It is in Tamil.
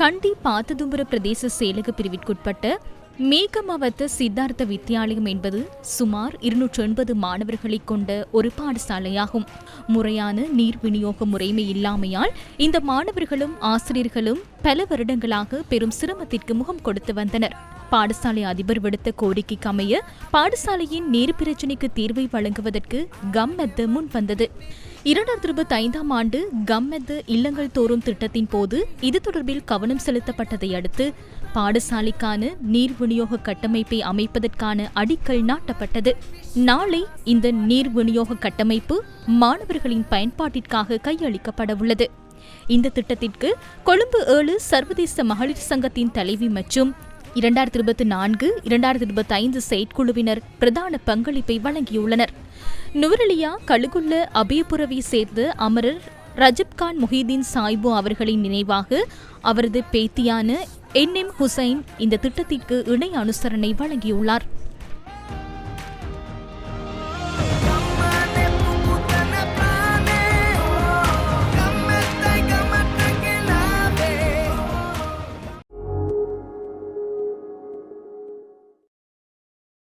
கண்டி பாத்ததும்புர பிரதேச செயலக பிரிவிற்குட்பட்ட மேகமாவத்த சித்தார்த்த வித்தியாலயம் என்பது சுமார் 280 மாணவர்களை கொண்ட ஒரு பாடசாலையாகும். முறையான நீர் விநியோக முறைமை இல்லாமையால் இந்த மாணவர்களும் ஆசிரியர்களும் பல வருடங்களாக பெரும் சிரமத்திற்கு முகம் கொடுத்து வந்தனர். பாடசாலை அதிபர் விடுத்த கோரிக்கைக்கு அமைய பாடசாலையின் நீர் பிரச்சினைக்கு தீர்வை வழங்குவதற்கு கம்மெத்த முன் வந்தது. 2025ஆம் ஆண்டு கம்மெத்த இல்லங்கள் தோறும் திட்டத்தின் போது இது தொடர்பில் கவனம் செலுத்தப்பட்டதை அடுத்து பாடசாலைக்கான நீர் விநியோக கட்டமைப்பை அமைப்பதற்கான அடிக்கல் நாட்டப்பட்டது. நாளை இந்த நீர் விநியோக கட்டமைப்பு மாணவர்களின் பயன்பாட்டிற்காக கையளிக்கப்பட உள்ளது. இந்த திட்டத்திற்கு கொழும்பு 7 சர்வதேச மகளிர் சங்கத்தின் தலைவி மற்றும் 2024-2025 செயற்குழுவினர் பிரதான பங்களிப்பை வழங்கியுள்ளனர். நுவரெலியா கழுகுள்ள அபயபுரவை சேர்ந்த அமரர் ரஜப்கான் முஹிதீன் சாய்பு அவர்களின் நினைவாக அவரது பேத்தியான NM ஹுசைன் இந்த திட்டத்திற்கு இணை அனுசரணை வழங்கியுள்ளார்.